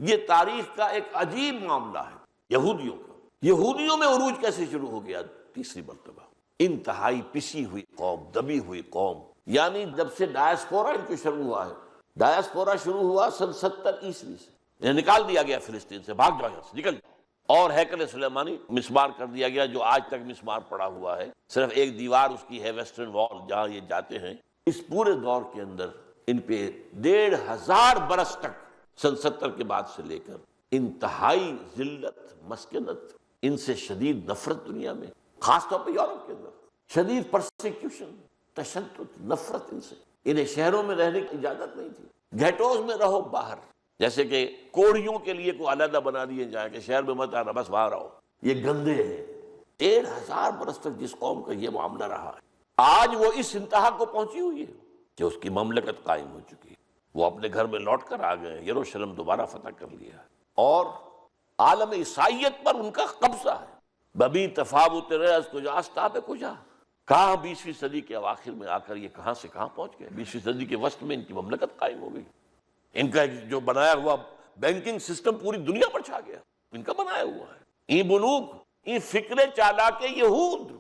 یہ تاریخ کا ایک عجیب معاملہ ہے یہودیوں کا. یہودیوں میں عروج کیسے شروع ہو گیا؟ تیسری مرتبہ. انتہائی پسی ہوئی قوم، دبی ہوئی قوم. یعنی جب سے ڈائسپورا ان کو شروع ہوا ہے، ڈائسپورا شروع ہوا سن 70 عیسوی سے. انہیں نکال دیا گیا فلسطین سے، بھاگ جاؤ یہاں سے، نکل جاؤ. اور ہیکل سلیمانی مسمار کر دیا گیا، جو آج تک مسمار پڑا ہوا ہے. صرف ایک دیوار اس کی ہے، ویسٹرن وال، جہاں یہ جاتے ہیں. اس پورے دور کے اندر ان پہ 1500 برس تک، سن 70 کے بعد سے لے کر، انتہائی ذلت، مسکنت، ان سے شدید نفرت دنیا میں، خاص طور پہ یورپ کے اندر شدید پرسیکیوشن، تشدد، نفرت ان سے. انہیں شہروں میں رہنے کی اجازت نہیں تھی. گھیٹوز میں رہو باہر، جیسے کہ کوڑیوں کے لیے کوئی علیحدہ بنا دیے جائے کہ شہر میں مت آنا، بس باہر رہو. یہ گندے ہیں. 1500 برس تک جس قوم کا یہ معاملہ رہا ہے، آج وہ اس انتہا کو پہنچی ہوئی ہے کہ اس کی مملکت قائم ہو چکی ہے. وہ اپنے گھر میں لوٹ کر آ گئے، یروشلم دوبارہ فتح کر لیا ہے، اور عالم عیسائیت پر ان کا قبضہ ہے. ببی تفاوت رأس کجاست پہ کجا، کہاں 20ویں صدی کے اواخر میں آ کر یہ کہاں سے کہاں پہنچ گئے. 20ویں صدی کے وسط میں ان کی مملکت قائم ہو گئی. ان کا جو بنایا ہوا بینکنگ سسٹم پوری دنیا پر چھا گیا، ان کا بنایا ہوا ہے. ای بلوک، ای فکر چالاک یہود،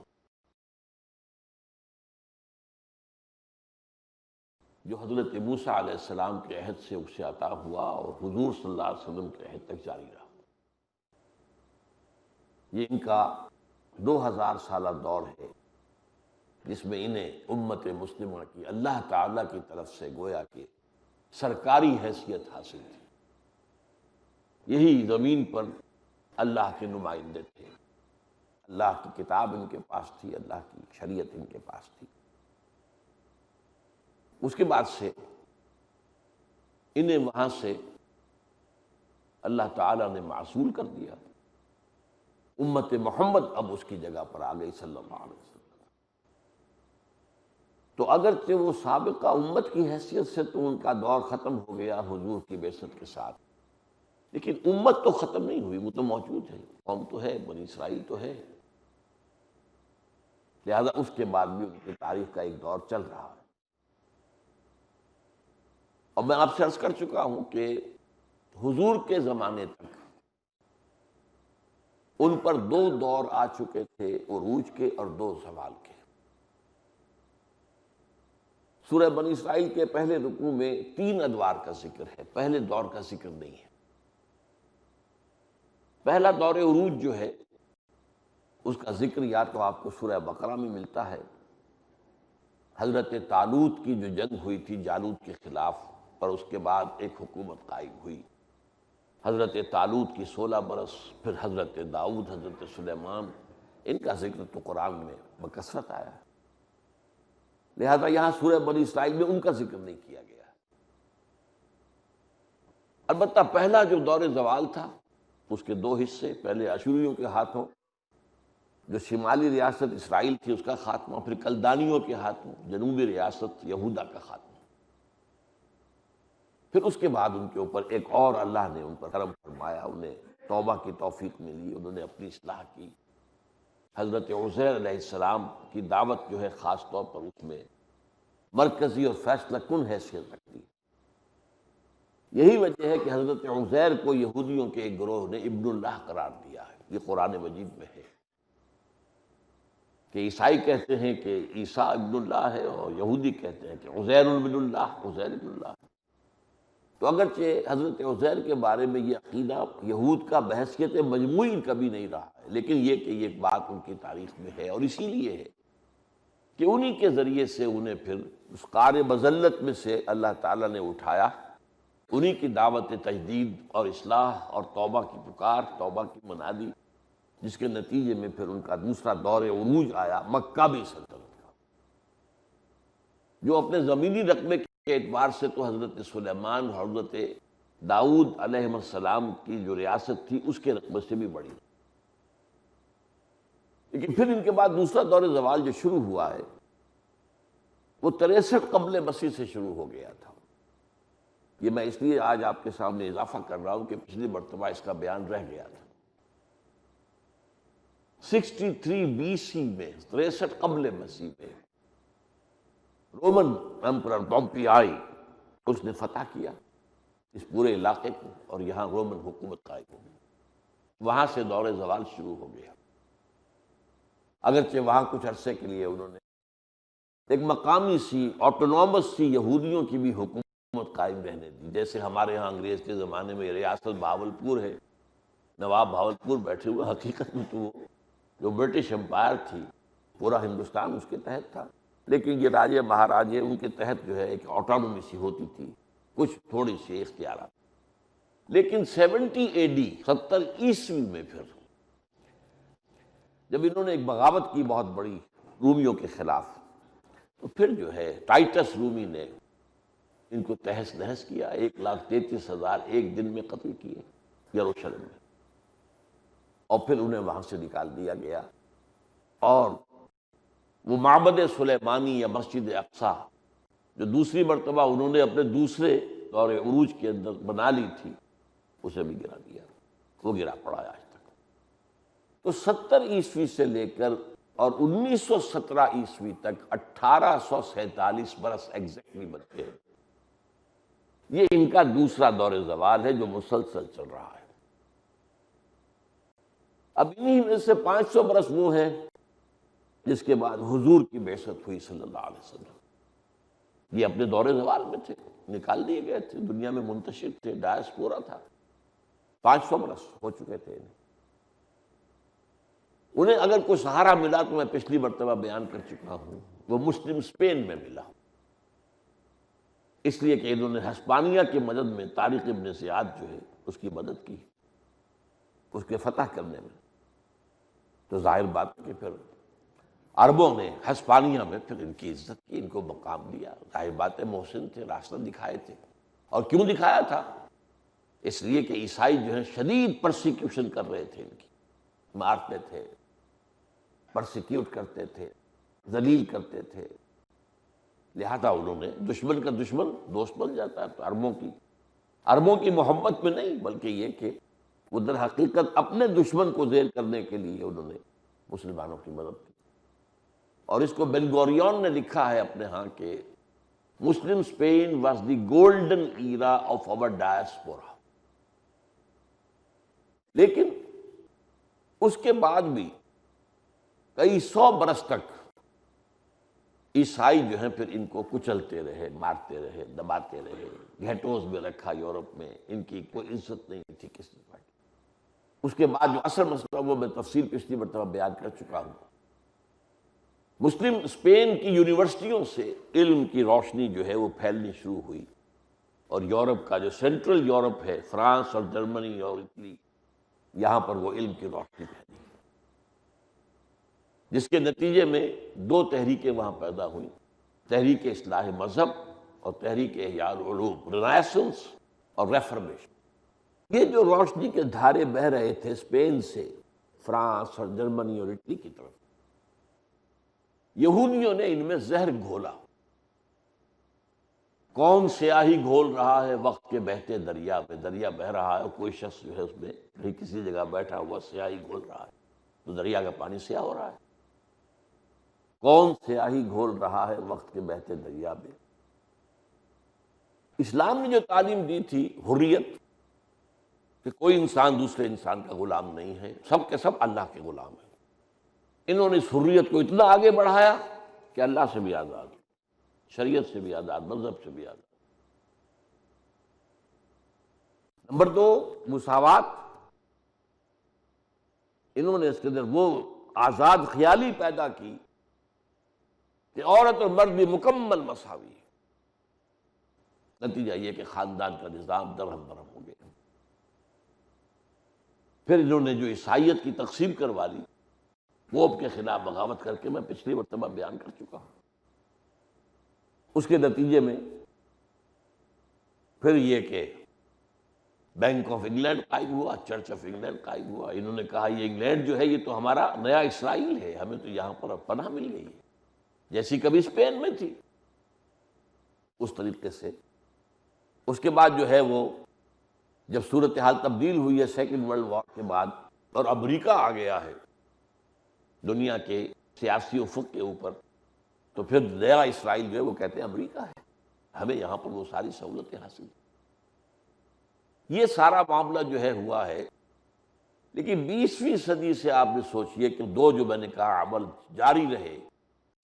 جو حضرت موسیٰ علیہ السلام کے عہد سے اسے عطا ہوا اور حضور صلی اللہ علیہ وسلم کے عہد تک جاری رہا. یہ ان کا 2000 سالہ دور ہے جس میں انہیں امت مسلمہ کی اللہ تعالیٰ کی طرف سے گویا کہ سرکاری حیثیت حاصل تھی. یہی زمین پر اللہ کے نمائندے تھے. اللہ کی کتاب ان کے پاس تھی، اللہ کی شریعت ان کے پاس تھی. اس کے بعد سے انہیں وہاں سے اللہ تعالیٰ نے معزول کر دیا. امت محمد اب اس کی جگہ پر آ گئی صلی اللہ علیہ وسلم. تو اگرچہ وہ سابقہ امت کی حیثیت سے تو ان کا دور ختم ہو گیا حضور کی بعثت کے ساتھ، لیکن امت تو ختم نہیں ہوئی، وہ تو موجود ہے. قوم تو ہے، بنی اسرائیل تو ہے. لہذا اس کے بعد بھی ان کی تاریخ کا ایک دور چل رہا ہے. اور میں آپ سے عرض کر چکا ہوں کہ حضور کے زمانے تک ان پر 2 دور آ چکے تھے، عروج کے اور 2 زوال کے. سورہ بنی اسرائیل کے پہلے رکوع میں 3 ادوار کا ذکر ہے، پہلے دور کا ذکر نہیں ہے. پہلا دور عروج جو ہے اس کا ذکر یا تو آپ کو سورہ بقرہ میں ملتا ہے. حضرت طالوت کی جو جنگ ہوئی تھی جالوت کے خلاف، اور اس کے بعد ایک حکومت قائم ہوئی. حضرت طالوت کی 16 برس، پھر حضرت داؤد، حضرت سلیمان، ان کا ذکر تو قرآن میں بکثرت آیا ہے. لہذا یہاں سورہ بنی اسرائیل میں ان کا ذکر نہیں کیا گیا. البتہ پہلا جو دور زوال تھا اس کے 2 حصے، پہلے اشوریوں کے ہاتھوں جو شمالی ریاست اسرائیل تھی اس کا خاتمہ، پھر کلدانیوں کے ہاتھوں جنوبی ریاست یہودا کا خاتمہ. پھر اس کے بعد ان کے اوپر ایک اور اللہ نے ان پر کرم فرمایا، انہیں توبہ کی توفیق ملی، انہوں نے اپنی اصلاح کی. حضرت عزیر علیہ السلام کی دعوت جو ہے خاص طور پر اس میں مرکزی اور فیصلہ کن حیثیت رکھتی. یہی وجہ ہے کہ حضرت عزیر کو یہودیوں کے ایک گروہ نے ابن اللہ قرار دیا ہے. یہ قرآن مجید میں ہے کہ عیسائی کہتے ہیں کہ عیسیٰ ابن اللہ ہے، اور یہودی کہتے ہیں کہ عزیر ابن اللہ، عزیر ابن اللہ. تو اگرچہ حضرت عزیر کے بارے میں یہ عقیدہ یہود کا بحیثیت مجموعی کبھی نہیں رہا ہے، لیکن یہ کہ یہ بات ان کی تاریخ میں ہے، اور اسی لیے ہے کہ انہی کے ذریعے سے انہیں پھر اس قعر مذلت میں سے اللہ تعالیٰ نے اٹھایا. انہی کی دعوت تجدید اور اصلاح اور توبہ کی پکار، توبہ کی منادی، جس کے نتیجے میں پھر ان کا دوسرا دور عروج آیا مکابی سلطنت کا، جو اپنے زمینی رقبے کے اعتبار سے تو حضرت سلیمان اور حضرت داؤد علیہ السلام کی جو ریاست تھی اس کے رقبے سے بھی بڑی. لیکن پھر ان کے بعد دوسرا دور زوال جو شروع ہوا ہے وہ 63 قبل مسیح سے شروع ہو گیا تھا. یہ میں اس لیے آج آپ کے سامنے اضافہ کر رہا ہوں کہ پچھلی مرتبہ اس کا بیان رہ گیا تھا. 63 BC میں، 63 قبل مسیح میں رومن امپرر پومپیائی اس نے فتح کیا. اس پورے علاقے کو، اور یہاں رومن حکومت قائم ہو گئی۔ وہاں سے دور زوال شروع ہو گیا، اگرچہ وہاں کچھ عرصے کے لیے انہوں نے ایک مقامی سی آٹونومس سی یہودیوں کی بھی حکومت قائم رہنے دی، جیسے ہمارے ہاں انگریز کے زمانے میں ریاست بہاولپور ہے، نواب بہاولپور بیٹھے ہوئے، حقیقت میں تو وہ جو برٹش امپائر تھی پورا ہندوستان اس کے تحت تھا، لیکن یہ راجے مہاراجے ان کے تحت جو ہے ایک آٹونومی سی ہوتی تھی، کچھ تھوڑی سی اختیارات۔ لیکن 70 AD 70 عیسوی میں پھر جب انہوں نے ایک بغاوت کی بہت بڑی رومیوں کے خلاف، تو پھر جو ہے ٹائٹس رومی نے ان کو تہس نہس کیا، 1,33,000 ایک دن میں قتل کیے یروشلم میں، اور پھر انہیں وہاں سے نکال دیا گیا، اور وہ معبد سلیمانی یا مسجد اقصیٰ جو دوسری مرتبہ انہوں نے اپنے دوسرے دور عروج کے اندر بنا لی تھی، اسے بھی گرا دیا، وہ گرا پڑا ہے آج تک۔ تو 70 عیسوی سے لے کر اور 1917 عیسوی تک 1847 برس ایگزیکٹلی بنتے ہیں، یہ ان کا دوسرا دور زوال ہے جو مسلسل چل رہا ہے۔ اب انہی میں سے 500 برس وہ ہیں جس کے بعد حضور کی بعثت ہوئی صلی اللہ علیہ وسلم، یہ اپنے دور زوال میں تھے، نکال دیے گئے تھے، دنیا میں منتشر تھے، ڈائسپورا تھا، 500 برس ہو چکے تھے انہیں اگر کوئی سہارا ملا تو میں پچھلی مرتبہ بیان کر چکا ہوں، وہ مسلم اسپین میں ملا، اس لیے کہ انہوں نے ہسپانیہ کی مدد میں طارق ابن زیاد جو ہے اس کی مدد کی، اس کے فتح کرنے میں، تو ظاہر بات ہے کہ پھر عربوں نے ہسپانیہ میں پھر ان کی عزت کی، ان کو مقام دیا، ظاہر بات ہے محسن تھے، راستہ دکھائے تھے، اور کیوں دکھایا تھا؟ اس لیے کہ عیسائی جو ہیں شدید پرسیکیوشن کر رہے تھے، ان کی مارتے تھے، پرسیکیوٹ کرتے تھے، ذلیل کرتے تھے، لہذا انہوں نے دشمن کا دشمن دوست بن جاتا ہے، تو عربوں کی محبت میں نہیں، بلکہ یہ کہ وہ در حقیقت اپنے دشمن کو ذیل کرنے کے لیے انہوں نے مسلمانوں کی مدد کی۔ اور اس کو بن گوریون نے لکھا ہے اپنے ہاں کہ Muslim Spain was the golden era of our diaspora. لیکن اس کے بعد بھی کئی 100 برس تک عیسائی جو ہیں پھر ان کو کچلتے رہے، مارتے رہے، دباتے رہے، گھیٹوز میں رکھا، یورپ میں ان کی کوئی عزت نہیں تھی کسی پر۔ اس کے بعد جو اصل مسئلہ وہ میں تفصیل پچھلی مرتبہ بیان کر چکا ہوں، مسلم اسپین کی یونیورسٹیوں سے علم کی روشنی جو ہے وہ پھیلنی شروع ہوئی، اور یورپ کا جو سینٹرل یورپ ہے، فرانس اور جرمنی اور اٹلی، یہاں پر وہ علم کی روشنی پھیلی، جس کے نتیجے میں 2 تحریکیں وہاں پیدا ہوئیں، تحریک اصلاح مذہب اور تحریک احیاء العلوم، رینیسنس اور ریفرمیشن۔ یہ جو روشنی کے دھارے بہہ رہے تھے اسپین سے فرانس اور جرمنی اور اٹلی کی طرف، یہودیوں نے ان میں زہر گھولا۔ کون سیاہی گھول رہا ہے وقت کے بہتے دریا میں، دریا بہہ رہا ہے اور کوئی شخص جو ہے اس میں کہیں کسی جگہ بیٹھا ہوا سیاہی گھول رہا ہے، تو دریا کا پانی سیاہ ہو رہا ہے۔ کون سیاہی گھول رہا ہے وقت کے بہتے دریا میں؟ اسلام نے جو تعلیم دی تھی حریت، کہ کوئی انسان دوسرے انسان کا غلام نہیں ہے، سب کے سب اللہ کے غلام ہیں، انہوں نے اس حریت کو اتنا آگے بڑھایا کہ اللہ سے بھی آزاد، شریعت سے بھی آزاد، مذہب سے بھی آزاد۔ نمبر 2 مساوات، انہوں نے اس کے اندر وہ آزاد خیالی پیدا کی کہ عورت اور مرد بھی مکمل مساوی ہے۔ نتیجہ یہ کہ خاندان کا نظام درہم برہم ہو گیا۔ پھر انہوں نے جو عیسائیت کی تقسیم کروا لی، پوپ کے خلاف بغاوت کر کے میں پچھلی مرتبہ بیان کر چکا ہوں، اس کے نتیجے میں پھر یہ کہ بینک آف انگلینڈ قائم ہوا، چرچ آف انگلینڈ قائم ہوا۔ انہوں نے کہا یہ انگلینڈ جو ہے یہ تو ہمارا نیا اسرائیل ہے، ہمیں تو یہاں پر پناہ مل گئی ہے، جیسی کبھی اسپین میں تھی اس طریقے سے۔ اس کے بعد جو ہے وہ جب صورتحال تبدیل ہوئی ہے سیکنڈ ورلڈ وار کے بعد، اور امریکہ آ گیا ہے دنیا کے سیاسی افق کے اوپر، تو پھر نیا اسرائیل جو ہے وہ کہتے ہیں امریکہ ہے، ہمیں یہاں پر وہ ساری سہولتیں حاصل ہیں۔ یہ سارا معاملہ جو ہے ہوا ہے، لیکن 20ویں صدی سے آپ نے سوچئے کہ دو جو میں نے کہا عمل جاری رہے،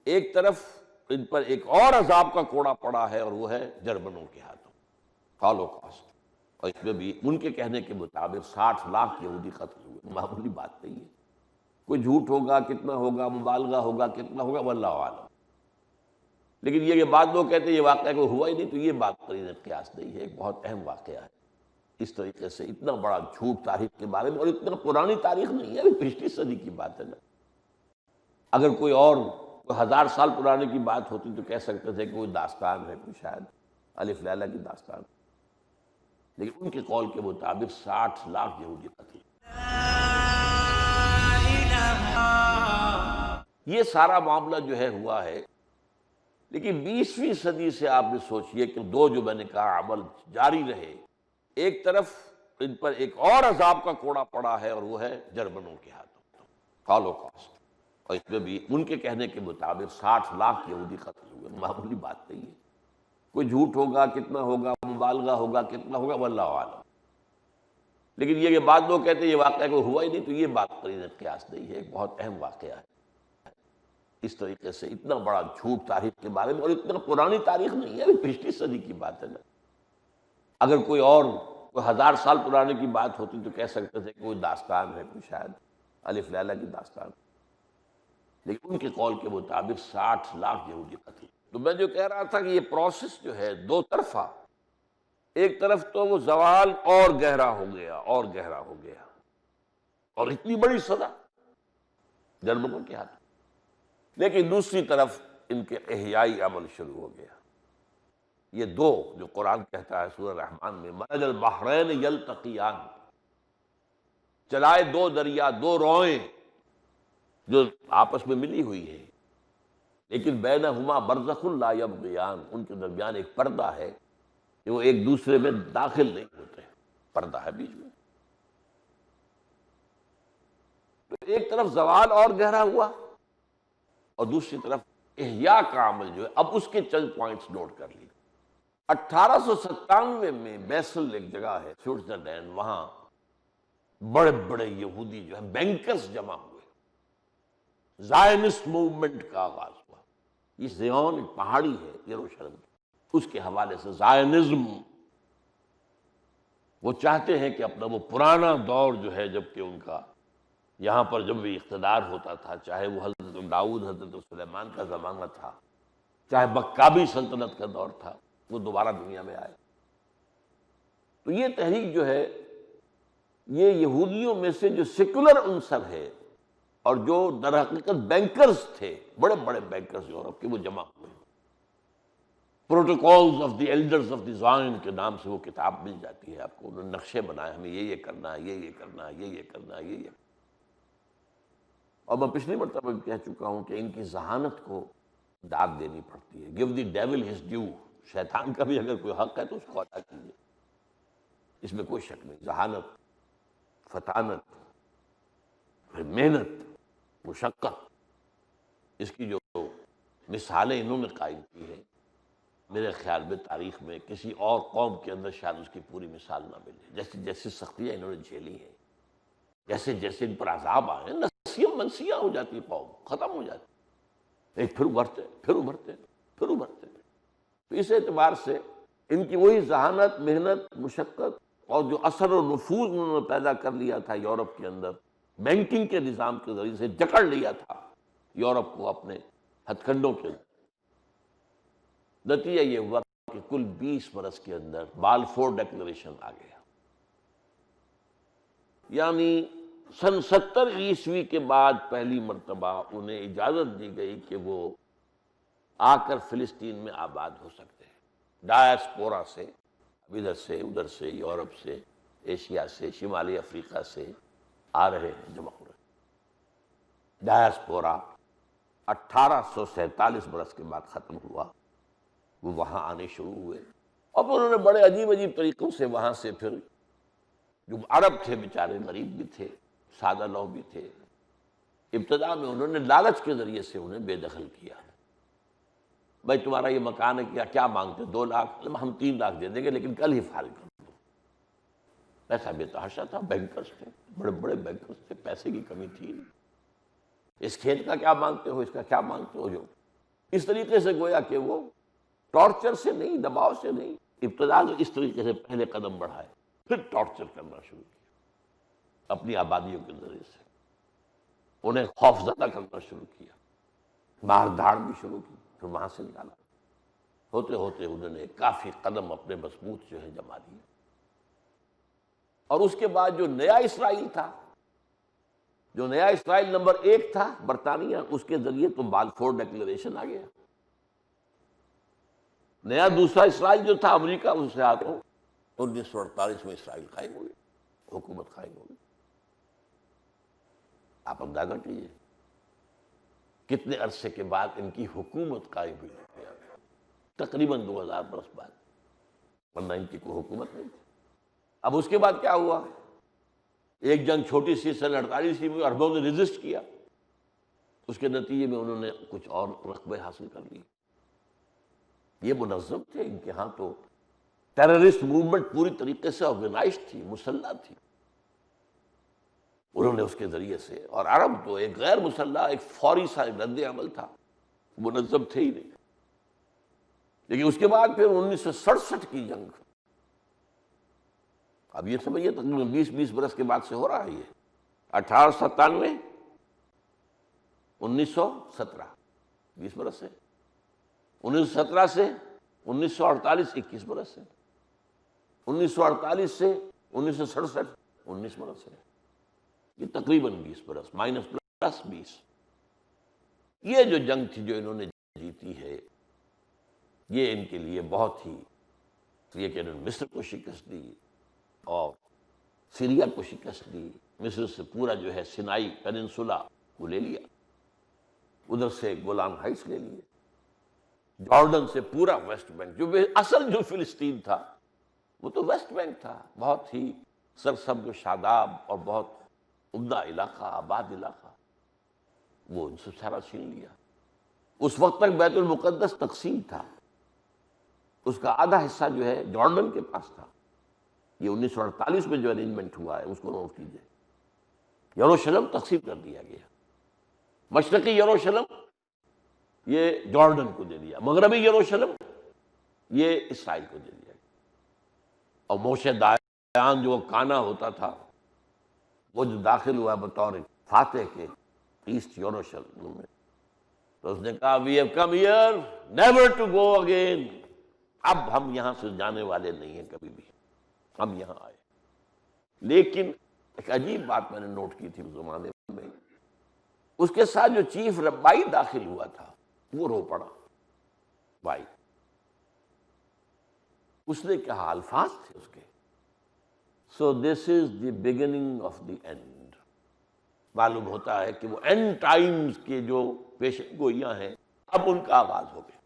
ایک طرف ان پر ایک اور عذاب کا کوڑا پڑا ہے اور وہ ہے جرمنوں کے ہاتھوں، ہالوکاسٹ۔ اور اس میں بھی ان کے کہنے کے مطابق 60 لاکھ یہودی قتل ہوئے، معمولی بات نہیں ہے۔ کوئی جھوٹ ہوگا، کتنا ہوگا، مبالغہ ہوگا، کتنا ہوگا، واللہ اعلم۔ لیکن یہ بعد لوگ کہتے ہیں یہ واقعہ کوئی ہوا ہی نہیں، تو یہ بات قرینہ قیاس نہیں ہے، ایک بہت اہم واقعہ ہے۔ اس طریقے سے اتنا بڑا جھوٹ تاریخ کے بارے میں، اور اتنا پرانی تاریخ نہیں ہے، ابھی پچھلی صدی کی بات ہے نا۔ اگر کوئی اور 1000 سال پرانے کی بات ہوتی تو کہہ سکتے تھے کہ کوئی داستان ہے، کوئی شاید الف لیلہ کی داستان، لیکن ان کے قول کے مطابق 60 لاکھ یہودی قتل۔ یہ سارا معاملہ جو ہے ہوا ہے، لیکن 20ویں صدی سے آپ نے سوچئے کہ دو جو میں نے کہا عمل جاری رہے، ایک طرف ان پر ایک اور عذاب کا کوڑا پڑا ہے اور وہ ہے جرمنوں کے ہاتھوں، ہالوکاسٹ۔ اور اس میں بھی ان کے کہنے کے مطابق 60 لاکھ یہودی قتل ہوئے، معمولی بات نہیں ہے۔ کوئی جھوٹ ہوگا، کتنا ہوگا، مبالغہ ہوگا، کتنا ہوگا، واللہ اعلم۔ لیکن یہ بعد لوگ کہتے ہیں یہ واقعہ کوئی ہوا ہی نہیں، تو یہ بات قرینہ قیاس نہیں ہے، ایک بہت اہم واقعہ ہے۔ اس طریقے سے اتنا بڑا جھوٹ تاریخ کے بارے میں، اور اتنا پرانی تاریخ نہیں ہے، ابھی پچھلی صدی کی بات ہے نا۔ اگر کوئی اور 1000 سال پرانے کی بات ہوتی تو کہہ سکتے تھے کہ کوئی داستان ہے، کوئی شاید الف لیلہ کی داستان، لیکن ان کے قول کے مطابق 60 لاکھ یہودی قتل۔ تو میں جو کہہ رہا تھا کہ یہ پروسیس جو ہے دو طرفہ، ایک طرف تو وہ زوال اور گہرا ہو گیا اور گہرا ہو گیا، اور اتنی بڑی سزا جرمنوں کے ہاتھ، لیکن دوسری طرف ان کے احیائی عمل شروع ہو گیا۔ یہ دو جو قرآن کہتا ہے سورہ رحمان میں، مرج البحرین یلتقیان، چلائے دو دریا، دو روئیں جو آپس میں ملی ہوئی ہیں، لیکن بینہما برزخ لا یبغیان، ان کے درمیان ایک پردہ ہے کہ وہ ایک دوسرے میں داخل نہیں ہوتے، پردہ ہے بیچ میں۔ تو ایک طرف زوال اور گہرا ہوا، اور دوسری طرف احیاء کا عمل جو ہے، اب اس کے چند پوائنٹس نوٹ کر لیے۔ 1897 میں بیسل ایک جگہ ہے سوئٹزرلینڈ، وہاں بڑے بڑے یہودی جو ہیں بینکرز جمع ہوئے، زائنسٹ موومنٹ کا آغاز ہوا۔ یہ زیون ایک پہاڑی ہے یروشلم کی، اس کے حوالے سے زائنزم، وہ چاہتے ہیں کہ اپنا وہ پرانا دور جو ہے، جب کہ ان کا یہاں پر جب بھی اقتدار ہوتا تھا، چاہے وہ حضرت داؤد، حضرت سلیمان کا زمانہ تھا، چاہے مکابی سلطنت کا دور تھا، وہ دوبارہ دنیا میں آئے۔ تو یہ تحریک جو ہے، یہ یہودیوں میں سے جو سیکولر عنصر ہے اور جو در حقیقت بینکرز تھے، بڑے بڑے بینکرز یورپ کے، وہ جمع ہوئے۔ Protocols of the elders of the Zion کے نام سے وہ کتاب مل جاتی ہے آپ کو، انہوں نے نقشے بنائے، ہمیں یہ کرنا ہے، یہ کرنا ہے، یہ کرنا ہے، یہ۔ اور میں پچھلی مرتبہ بھی کہہ چکا ہوں کہ ان کی ذہانت کو داد دینی پڑتی ہے۔ Give the devil his due, شیطان کا بھی اگر کوئی حق ہے تو اس کو ادا کیجیے، اس میں کوئی شک نہیں۔ ذہانت، فطانت، پھر محنت، مشقت، اس کی جو مثالیں انہوں نے قائم کی ہیں، میرے خیال میں تاریخ میں کسی اور قوم کے اندر شاید اس کی پوری مثال نہ ملے۔ جیسے جیسے سختیاں انہوں نے جھیلی ہیں، جیسے جیسے ان پر عذاب آئے، نسیاں منسیاں ہو جاتی قوم، ختم ہو جاتی، ایک پھر ابھرتے پھر ابھرتے پھر ابھرتے۔ تو اس اعتبار سے ان کی وہی ذہانت، محنت، مشقت، اور جو اثر و نفوذ انہوں نے پیدا کر لیا تھا یورپ کے اندر، بینکنگ کے نظام کے ذریعے سے جکڑ لیا تھا یورپ کو اپنے ہتھ کنڈوں کے اندر، نتیجہ یہ ہوا کہ کل 20 برس کے اندر بالفور ڈیکلریشن آ گیا، یعنی سن 70 عیسوی کے بعد پہلی مرتبہ انہیں اجازت دی گئی کہ وہ آ کر فلسطین میں آباد ہو سکتے ہیں، ڈائسپورا سے، ادھر سے ادھر سے، یورپ سے، ایشیا سے، شمالی افریقہ سے آ رہے ہیں، جمع ہو رہے ہیں۔ ڈائسپورا 1847 برس کے بعد ختم ہوا، وہ وہاں آنے شروع ہوئے، اور انہوں نے بڑے عجیب عجیب طریقوں سے وہاں سے پھر، جو عرب تھے بیچارے، غریب بھی تھے، سادہ لوگ بھی تھے، ابتدا میں انہوں نے لالچ کے ذریعے سے انہیں بے دخل کیا۔ بھائی تمہارا یہ مکان ہے، کیا مانگتے؟ 2 لاکھ، ہم 3 لاکھ دے دیں گے، لیکن کل ہی فارغ کر دو۔ پیسہ بے تحاشا تھا، بینکرز تھے، بڑے بڑے بینکرز تھے، پیسے کی کمی تھی نہیں۔ اس کھیت کا کیا مانگتے ہو، اس کا کیا مانگتے ہو، جو اس طریقے سے گویا کہ وہ ٹارچر سے نہیں، دباؤ سے نہیں، ابتدا اس طریقے سے پہلے قدم بڑھائے، پھر ٹارچر کرنا شروع کیا اپنی آبادیوں کے ذریعے سے، انہیں خوف زدہ کرنا شروع کیا، مار دھاڑ بھی شروع کی، پھر وہاں سے نکالا۔ ہوتے ہوتے انہوں نے کافی قدم اپنے مضبوط جو ہے جما لیے، اور اس کے بعد جو نیا اسرائیل تھا، جو نیا اسرائیل نمبر 1 تھا برطانیہ، اس کے ذریعے تو بالفور ڈیکلیریشن آ گیا۔ نیا دوسرا اسرائیل جو تھا امریکہ، اس سے آتے 1948 میں اسرائیل قائم ہوئی، حکومت قائم ہوئی۔ آپ اندازہ کیجیے کتنے عرصے کے بعد ان کی حکومت قائم ہوئی، تقریباً 2000 برس بعد، ورنہ ان کی کوئی حکومت نہیں تھی۔ اب اس کے بعد کیا ہوا؟ ایک جنگ چھوٹی سی سن 48 میں عربوں نے ریزسٹ کیا، اس کے نتیجے میں انہوں نے کچھ اور رقبے حاصل کر لیے۔ یہ منظم تھے، ان کے ہاں تو ٹیررسٹ موومنٹ پوری طریقے سے آرگنائزڈ تھی، مسلح تھی، انہوں نے اس کے ذریعے سے، اور عرب تو ایک غیر مسلح، ایک فوری سا رد عمل تھا، منظم تھے ہی نہیں۔ لیکن اس کے بعد پھر 1967 کی جنگ، اب یہ سمجھیے تقریباً 20 برس کے بعد سے ہو رہا ہے یہ، 1897 1917، 20 برس سے، 1917 سے 1948 21 برس سے، 1948 سے 1967 19 برس ہے، یہ تقریباً 20 برس مائنس پلس 20۔ یہ جو جنگ تھی جو انہوں نے جیتی ہے، یہ ان کے لیے بہت ہی، یہ کہ انہوں نے مصر کو شکست دی اور سیریا کو شکست دی، مصر سے پورا جو ہے سینائی پیننسولا کو لے لیا، ادھر سے گولان ہائٹس لے لیے، جارڈن سے پورا ویسٹ بینک، جو اصل جو فلسطین تھا وہ تو ویسٹ بینک تھا، بہت ہی سرسبز و شاداب اور بہت عمدہ علاقہ، آباد علاقہ، وہ ان سے سارا چھین لیا۔ اس وقت تک بیت المقدس تقسیم تھا، اس کا آدھا حصہ جو ہے جارڈن کے پاس تھا۔ یہ 1948 میں جو ارینجمنٹ ہوا ہے اس کو نوٹ کیجیے، یروشلم تقسیم کر دیا گیا، مشرقی یروشلم یہ جارڈن کو دے دیا، مغربی یروشلم یہ اسرائیل کو دے دیا گیا، اور موشے دایان جو کانا ہوتا تھا وہ جو داخل ہوا بطور فاتح کے ایسٹ یروشلم میں، تو اس نے کہا we have come here never to go again, اب ہم یہاں سے جانے والے نہیں ہیں کبھی بھی، ہم یہاں آئے۔ لیکن ایک عجیب بات میں نے نوٹ کی تھی اس زمانے میں، اس کے ساتھ جو چیف ربائی داخل ہوا تھا وہ رو پڑا بھائی، اس نے کہا، الفاظ تھے اس کے، so this is the beginning of the end. معلوم ہوتا ہے کہ وہ اینڈ ٹائمز کے جو پیشن گوئیاں ہیں اب ان کا آغاز ہو گیا،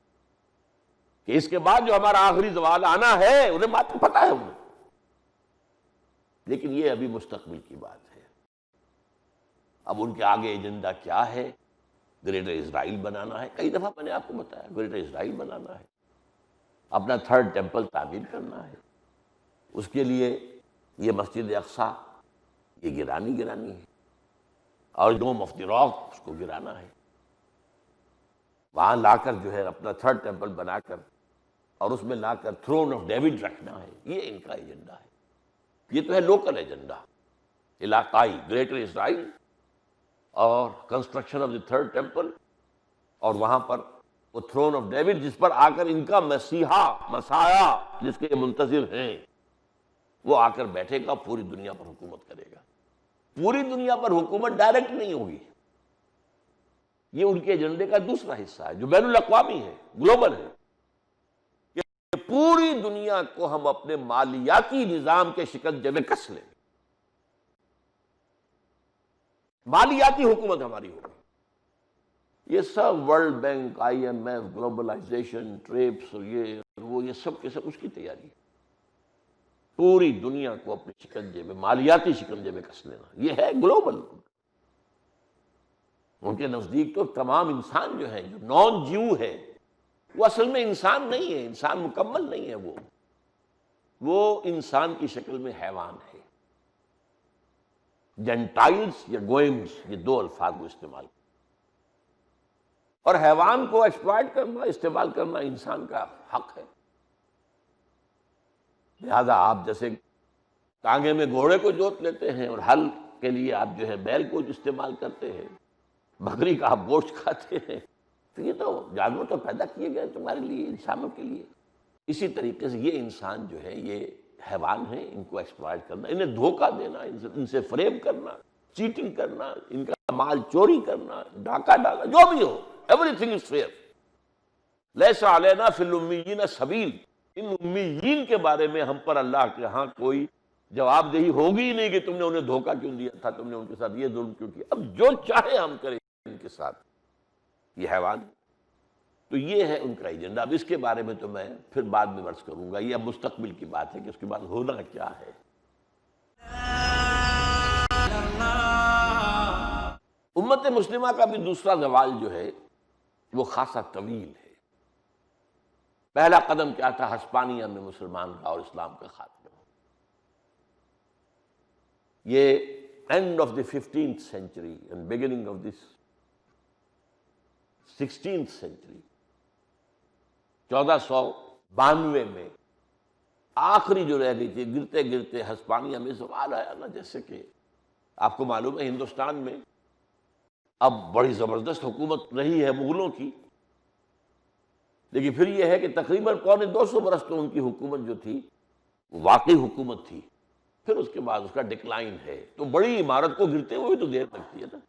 کہ اس کے بعد جو ہمارا آخری زوال آنا ہے، انہیں بات پتہ ہے انہیں، لیکن یہ ابھی مستقبل کی بات ہے۔ اب ان کے آگے ایجنڈا کیا ہے؟ گریٹر اسرائیل بنانا ہے، کئی دفعہ میں نے آپ کو بتایا، گریٹر اسرائیل بنانا ہے، اپنا 3rd ٹیمپل تعمیر کرنا ہے، اس کے لیے یہ مسجد اقصیٰ یہ گرانی ہے، اور ڈوم آف دی راک اس کو گرانا ہے، وہاں لا کر جو ہے اپنا 3rd ٹیمپل بنا کر اور اس میں لا کر تھرون آف ڈیوڈ رکھنا ہے، یہ ان کا ایجنڈا ہے۔ یہ تو ہے لوکل ایجنڈا، علاقائی، گریٹر اسرائیل اور construction of the 3rd temple, اور وہاں پر وہ تھرون آف ڈیوڈ جس پر آ کر ان کا مسیحا جس کے منتظر ہیں وہ آ کر بیٹھے گا، پوری دنیا پر حکومت کرے گا۔ پوری دنیا پر حکومت ڈائریکٹ نہیں ہوگی، یہ ان کے ایجنڈے کا دوسرا حصہ ہے جو بین الاقوامی ہے، گلوبل ہے، کہ پوری دنیا کو ہم اپنے مالیاتی نظام کے شکنجے میں کس لیں، مالیاتی حکومت ہماری ہوگی۔ یہ سب World Bank, IMF، globalisation, TRIPS, یہ سب کے سب اس کی تیاری ہے، پوری دنیا کو اپنے شکنجے میں، مالیاتی شکنجے میں کس لینا، یہ ہے گلوبل۔ ان کے نزدیک تو تمام انسان جو ہیں، جو نان جیو ہے، وہ اصل میں انسان نہیں ہے، انسان مکمل نہیں ہے، وہ انسان کی شکل میں حیوان ہے، جینٹائلز یا گوئمز، یہ دو الفاظ کو استعمال کیا۔ اور حیوان کو ایکسپلائٹ کرنا، استعمال کرنا انسان کا حق ہے۔ لہذا آپ جیسے ٹانگے میں گھوڑے کو جوت لیتے ہیں اور ہل کے لیے آپ جو ہے بیل کو استعمال کرتے ہیں، بکری کا آپ گوشت کھاتے ہیں، تو یہ تو جانور تو پیدا کیے گئے تمہارے لیے، انسانوں کے لیے۔ اسی طریقے سے یہ انسان جو ہے یہ حیوان ہیں، ان کو ایکسپلائٹ کرنا، انہیں دھوکہ دینا، ان سے فریب کرنا، چیٹنگ کرنا، ان کا مال چوری کرنا، ڈاکہ ڈالنا، جو بھی ہو، ایوری تھنگ از فیئر۔ لیس علینا فی الامیین سبیل، ان امیین کے بارے میں ہم پر اللہ کے ہاں کوئی جواب دہی ہوگی ہی نہیں کہ تم نے انہیں دھوکہ کیوں دیا تھا، تم نے ان کے ساتھ یہ ظلم کیوں کیا۔ اب جو چاہے ہم کریں ان کے ساتھ، یہ حیوان ہے۔ تو یہ ہے ان کا ایجنڈا۔ اب اس کے بارے میں تو میں پھر بعد میں عرض کروں گا، یہ اب مستقبل کی بات ہے کہ اس کے بعد ہونا کیا ہے۔ امت مسلمہ کا بھی دوسرا زوال جو ہے وہ خاصا طویل ہے۔ پہلا قدم کیا تھا؟ ہسپانیہ میں مسلمان کا اور اسلام کا خاتمہ۔ یہ and of the 15th century and beginning of the 16th century، 1492 میں آخری جو رہ گئی تھی، گرتے گرتے ہسپانیہ میں زوال آیا نا۔ جیسے کہ آپ کو معلوم ہے ہندوستان میں اب بڑی زبردست حکومت رہی ہے مغلوں کی، لیکن پھر یہ ہے کہ تقریباً 250 برس تو ان کی حکومت جو تھی وہ واقعی حکومت تھی، پھر اس کے بعد اس کا ڈکلائن ہے۔ تو بڑی عمارت کو گرتے ہوئے تو دیر لگتی ہے نا۔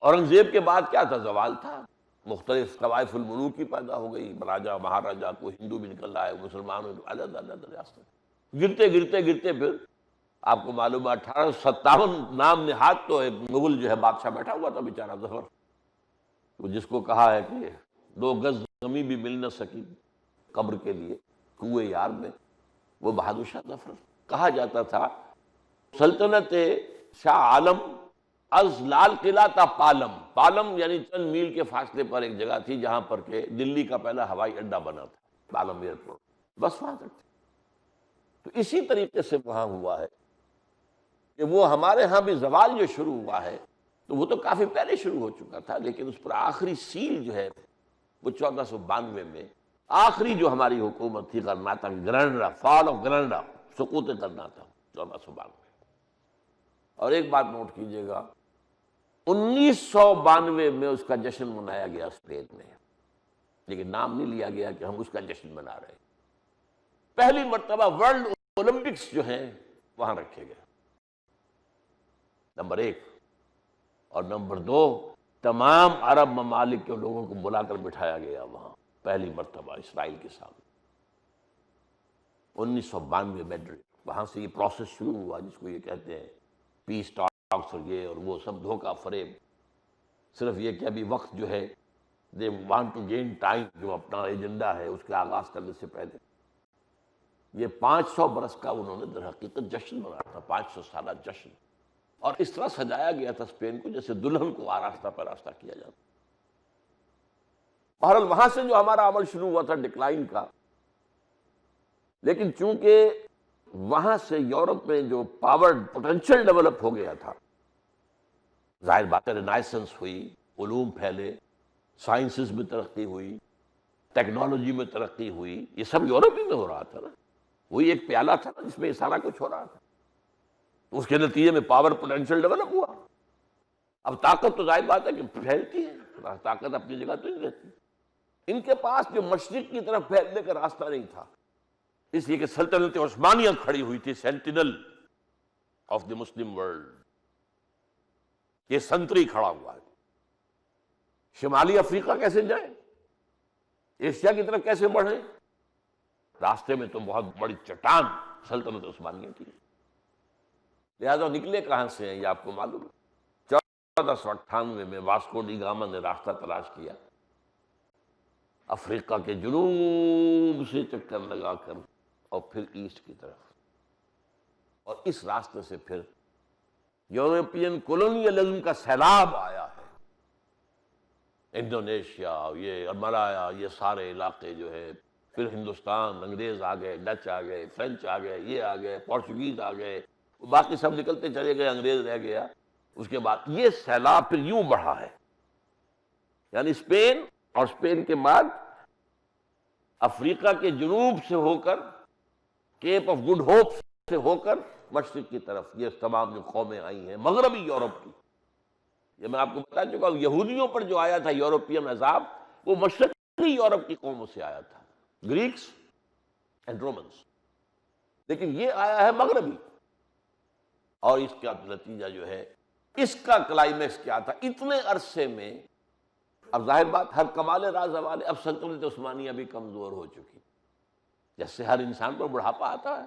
اورنگزیب کے بعد کیا تھا؟ زوال تھا۔ مختلف طوائف الملوک کی پیدا ہو گئی، راجا مہاراجا کو ہندو بھی نکل آئے، مسلمانوں کو عدد عدد ریاست، گرتے گرتے گرتے پھر آپ کو معلوم ہے 1857 نام نہاد تو ایک مغل جو ہے بادشاہ بیٹھا ہوا تھا بیچارہ ظفر، وہ جس کو کہا ہے کہ 2 گز زمین بھی مل نہ سکی قبر کے لیے کوئے یار میں، وہ بہادر شاہ ظفر کہا جاتا تھا۔ سلطنت شاہ عالم از لال قلعہ تا پالم، پالم یعنی چند میل کے فاصلے پر ایک جگہ تھی جہاں پر کہ دلی کا پہلا ہوائی اڈا بنا تھا، پالم ایئرپورٹ، بس وہاں تک تھی۔ تو اسی طریقے سے وہاں ہوا ہے کہ وہ ہمارے ہاں بھی زوال جو شروع ہوا ہے تو وہ تو کافی پہلے شروع ہو چکا تھا، لیکن اس پر آخری سیل جو ہے وہ 1492 میں آخری جو ہماری حکومت تھی کرناٹک گرنڈا، فال آف گرنڈا، سقوط کرناٹک 1492۔ اور ایک بات نوٹ کیجئے گا، 1992 میں اس کا جشن منایا گیا اسپین میں، لیکن نام نہیں لیا گیا کہ ہم اس کا جشن منا رہے ہیں۔ پہلی مرتبہ ورلڈ اولمپکس جو ہیں وہاں رکھے گئے، نمبر 1، اور نمبر 2 تمام عرب ممالک کے لوگوں کو بلا کر بٹھایا گیا وہاں پہلی مرتبہ اسرائیل کے سامنے۔ 1992 میڈرڈ، وہاں سے یہ پروسیس شروع ہوا جس کو یہ کہتے ہیں پیس ٹاکس، اور یہ اور وہ سب دھوکہ فریب، صرف یہ کہ ابھی وقت جو ہے they want to gain time, جو اپنا ایجنڈا ہے اس کے آغاز کرنے سے پہلے یہ 500 برس کا انہوں نے در حقیقت جشن منایا تھا، 500 سالہ جشن، اور اس طرح سجایا گیا تھا اسپین کو جیسے دلہن کو آراستہ پراستہ کیا جاتا۔ بہرحال وہاں سے جو ہمارا عمل شروع ہوا تھا ڈکلائن کا، لیکن چونکہ وہاں سے یورپ میں جو پاور پوٹینشل ڈیولپ ہو گیا تھا، ظاہر بات ہے رینائسنس ہوئی، علوم پھیلے، سائنسز میں ترقی ہوئی، ٹیکنالوجی میں ترقی ہوئی، یہ سب یورپ ہی میں ہو رہا تھا نا، وہی ایک پیالہ تھا نا جس میں یہ سارا کچھ ہو رہا تھا، اس کے نتیجے میں پاور پوٹینشل ڈیولپ ہوا۔ اب طاقت تو ظاہر بات ہے کہ پھیلتی ہے، طاقت اپنی جگہ تو نہیں رہتی۔ ان کے پاس جو مشرق کی طرف پھیلنے کا راستہ نہیں تھا، اس لیے کہ سلطنت عثمانیہ کھڑی ہوئی تھی، sentinel of the Muslim world, یہ سنتری کھڑا ہوا ہے۔ شمالی افریقہ کیسے جائیں، ایشیا کی طرف کیسے بڑھیں، راستے میں تو بہت بڑی چٹان سلطنت عثمانیہ کی، لہذا نکلے کہاں سے ہیں یہ آپ کو معلوم ہے۔ 1498 میں واسکو ڈی گاما نے راستہ تلاش کیا، افریقہ کے جنوب سے چکر لگا کر اور پھر ایسٹ کی طرف، اور اس راستے سے پھر یورپین کولونیلزم کا سیلاب آیا ہے۔ انڈونیشیا، یہ ملایا، یہ سارے علاقے جو ہے، پھر ہندوستان، انگریز آ گئے، ڈچ آ گئے، فرینچ آ گئے، یہ آ گئے، پورچوگیز آ گئے، باقی سب نکلتے چلے گئے، انگریز رہ گیا۔ اس کے بعد یہ سیلاب پھر یوں بڑھا ہے، یعنی اسپین، اور اسپین کے بعد افریقہ کے جنوب سے ہو کر، کیپ آف گڈ ہوپ سے ہو کر مشرق کی طرف یہ تمام جو قومیں آئی ہیں مغربی یورپ کی۔ یہ میں آپ کو بتا چکا ہوں، یہودیوں پر جو آیا تھا یورپین عذاب، وہ مشرقی یورپ کی قوموں سے آیا تھا، گریکس اینڈ رومنس، لیکن یہ آیا ہے مغربی۔ اور اس کا نتیجہ جو ہے، اس کا کلائمیکس کیا تھا؟ اتنے عرصے میں اب ظاہر بات ہر کمال راز زوال، اب سلطنت عثمانیہ بھی کمزور ہو چکی، جیسے ہر انسان پر بڑھاپا آتا ہے۔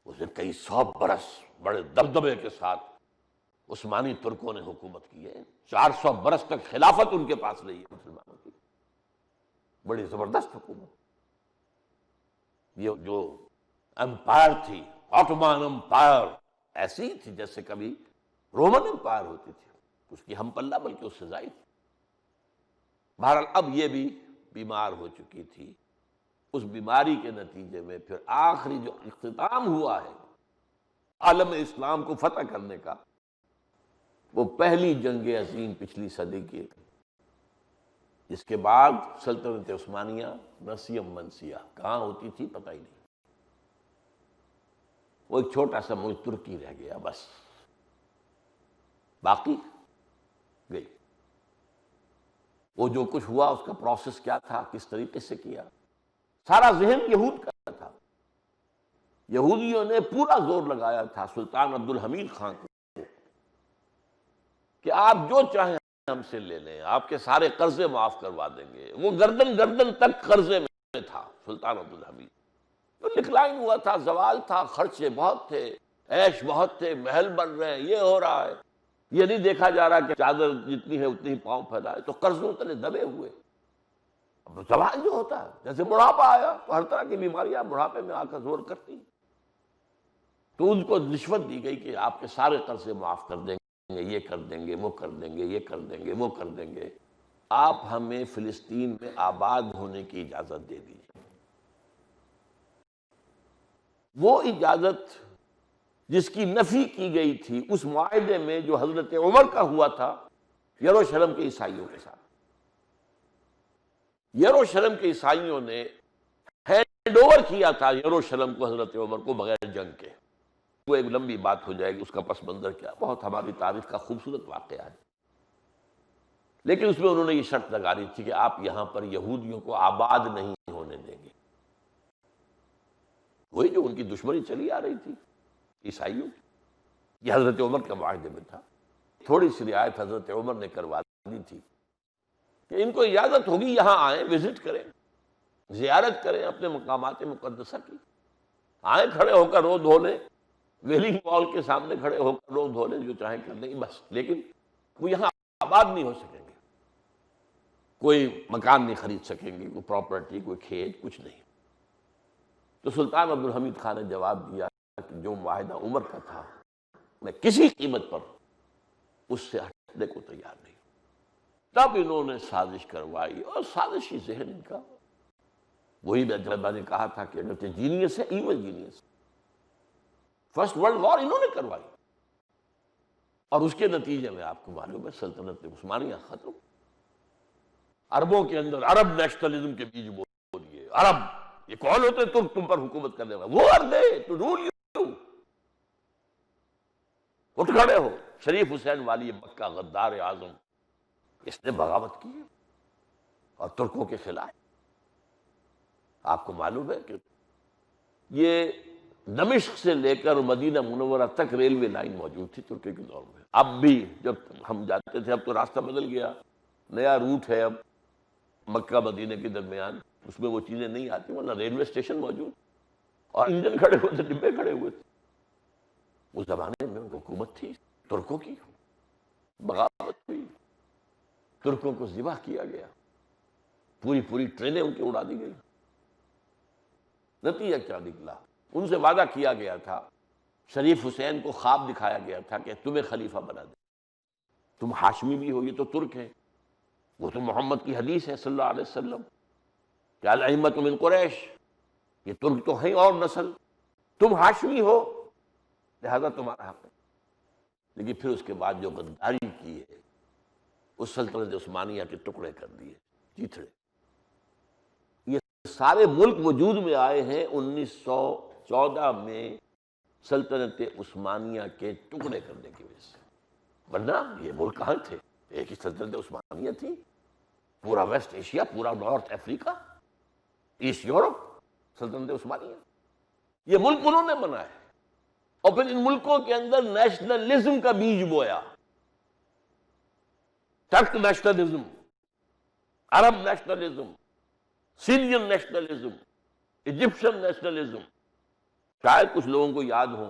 اسے کئی 100 برس بڑے دبدبے کے ساتھ عثمانی ترکوں نے حکومت کی ہے، 400 برس تک خلافت ان کے پاس رہی ہے مسلمانوں کی، بڑی زبردست حکومت۔ یہ جو امپائر تھی، آٹومان امپائر، ایسی ہی تھی جیسے کبھی رومن امپائر ہوتی تھی، اس کی ہم پلہ بلکہ اس سے زائد۔ بہرحال اب یہ بھی بیمار ہو چکی تھی، اس بیماری کے نتیجے میں پھر آخری جو اختتام ہوا ہے عالم اسلام کو فتح کرنے کا، وہ پہلی جنگ عظیم پچھلی صدی کی، جس کے بعد سلطنت عثمانیہ نسیم منسیہ کہاں ہوتی تھی پتہ ہی نہیں، وہ ایک چھوٹا سا ملک ترکی رہ گیا بس، باقی گئی۔ وہ جو کچھ ہوا اس کا پروسیس کیا تھا، کس طریقے سے کیا، سارا ذہن یہود کا تھا۔ یہودیوں نے پورا زور لگایا تھا سلطان عبد الحمید خان کو کہ آپ جو چاہیں ہم سے لے لیں، آپ کے سارے قرضے معاف کروا دیں گے۔ وہ گردن گردن تک قرضے میں تھا سلطان عبد الحمید، تو ڈکلائن ہوا تھا، زوال تھا، خرچے بہت تھے، عیش بہت تھے، محل بن رہے ہیں، یہ ہو رہا ہے، یہ نہیں دیکھا جا رہا کہ چادر جتنی ہے اتنی ہی پاؤں پھیلائے، تو قرضوں تلے دبے ہوئے۔ اب زوال جو ہوتا ہے، جیسے بڑھاپا آیا تو ہر طرح کی بیماریاں بڑھاپے میں آ کر زور کرتی، تو ان کو رشوت دی گئی کہ آپ کے سارے قرضے معاف کر دیں گے، یہ کر دیں گے، وہ کر دیں گے، یہ کر دیں گے، وہ کر دیں گے، آپ ہمیں فلسطین میں آباد ہونے کی اجازت دے دیجیے۔ وہ اجازت جس کی نفی کی گئی تھی اس معاہدے میں جو حضرت عمر کا ہوا تھا یروشلم کے عیسائیوں کے ساتھ، یروشلم کے عیسائیوں نے ہینڈ اوور کیا تھا یروشلم کو حضرت عمر کو بغیر جنگ کے۔ وہ ایک لمبی بات ہو جائے گی، اس کا پس منظر کیا، بہت ہماری تاریخ کا خوبصورت واقعہ ہے، لیکن اس میں انہوں نے یہ شرط لگا دی تھی کہ آپ یہاں پر یہودیوں کو آباد نہیں ہونے دیں گے۔ وہی جو ان کی دشمنی چلی آ رہی تھی عیسائیوں کی، یہ حضرت عمر کے معاہدے میں تھا۔ تھوڑی سی رعایت حضرت عمر نے کروا دی تھی کہ ان کو اجازت ہوگی یہاں آئیں، وزٹ کریں، زیارت کریں اپنے مقامات مقدسہ کی، آئیں کھڑے ہو کر رو دھو لیں، ویلنگ وال کے سامنے کھڑے ہو کر رو دھو لیں، جو چاہیں کر لیں بس، لیکن وہ یہاں آباد نہیں ہو سکیں گے، کوئی مکان نہیں خرید سکیں گے، کوئی پراپرٹی، کوئی کھیت، کچھ نہیں۔ تو سلطان عبد الحمید خان نے جواب دیا کہ جو معاہدہ عمر کا تھا میں کسی قیمت پر اس سے ہٹنے کو تیار نہیں۔ تب انہوں نے سازش کروائی، اور سازشی ذہن ان کا، وہی میں نے کہا تھا کہ اگرچہ جینیس ہے، evil genius, first world war انہوں نے کروائی، اور اس کے نتیجے میں آپ کو معلوم ہے سلطنت عثمانیہ ختم۔ عربوں کے اندر عرب نیشنلزم کے بیج بو دیے، عرب یہ کون ہوتے تم پر حکومت کرنے والے؟ وہ عربے ٹو رول یو، اٹھ کھڑے ہو۔ شریف حسین والی مکہ غدار اعظم، اس نے بغاوت کی اور ترکوں کے خلاف۔ آپ کو معلوم ہے کہ یہ دمشق سے لے کر مدینہ منورہ تک ریلوے لائن موجود تھی ترکی کے دور میں، اب بھی جب ہم جاتے تھے، اب تو راستہ بدل گیا، نیا روٹ ہے اب مکہ مدینہ کے درمیان، اس میں وہ چیزیں نہیں آتی، ورنہ ریلوے اسٹیشن موجود، اور انجن کھڑے ہوئے تھے، ڈبے کھڑے ہوئے تھے۔ اس زمانے میں حکومت تھی ترکوں کی، بغاوت ہوئی، ترکوں کو ذبح کیا گیا، پوری ٹرینیں ان کی اڑا دی گئی۔ نتیجہ کیا نکلا؟ ان سے وعدہ کیا گیا تھا، شریف حسین کو خواب دکھایا گیا تھا کہ تمہیں خلیفہ بنا دے، تم ہاشمی بھی ہو، یہ تو ترک ہے، وہ تو محمد کی حدیث ہے صلی اللہ علیہ وسلم کہ الائمۃ من قریش، یہ ترک تو ہیں اور نسل، تم ہاشمی ہو، لہذا تمہارا حق ہے۔ لیکن پھر اس کے بعد جو غداری کی ہے، اس سلطنت عثمانیہ کے ٹکڑے کر دیے، چیتھڑے۔ یہ سارے ملک وجود میں آئے ہیں 1914 میں سلطنت عثمانیہ کے ٹکڑے کرنے کی وجہ سے، ورنہ یہ ملک کہاں تھے؟ ایک ہی سلطنت عثمانیہ تھی، پورا ویسٹ ایشیا، پورا نارتھ افریقہ، ایسٹ یورپ، سلطنت عثمانیہ۔ یہ ملک انہوں نے بنائے، اور پھر ان ملکوں کے اندر نیشنلزم کا بیج بویا، ترک نیشنلزم، عرب نیشنلزم، سیرین نیشنلزم، ایجپشن نیشنلزم۔ شاید کچھ لوگوں کو یاد ہو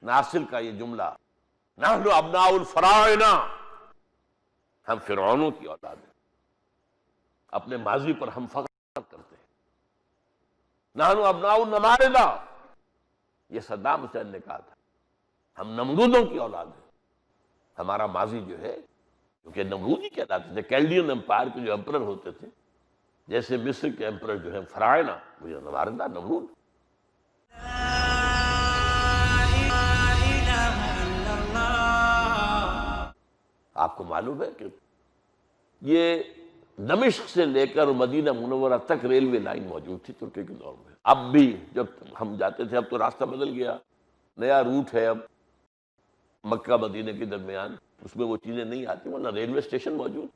ناصر کا یہ جملہ، نحن ابناء الفراعنہ، ہم فرعونوں کی اولاد ہیں، اپنے ماضی پر ہم فخر کرتے ہیں۔ نحن ابناء النماردہ، یہ صدام حسین نے کہا تھا، ہم نمرودوں کی اولاد ہیں، ہمارا ماضی جو ہے، کیونکہ نمرود ہی کہلاتے تھے، کیلڈین امپائر کے جو امپرر ہوتے تھے، جیسے مصر کے امپرر جو ہیں فراعنہ، وہ نماردہ، نمرود۔ آپ کو معلوم ہے کہ یہ دمشق سے لے کر مدینہ منورہ تک ریلوے لائن موجود تھی ترکی کے دور میں۔ اب بھی جب ہم جاتے تھے، اب تو راستہ بدل گیا، نیا روٹ ہے اب مکہ مدینہ کے درمیان، اس میں وہ چیزیں نہیں آتی، ورنہ ریلوے اسٹیشن موجود،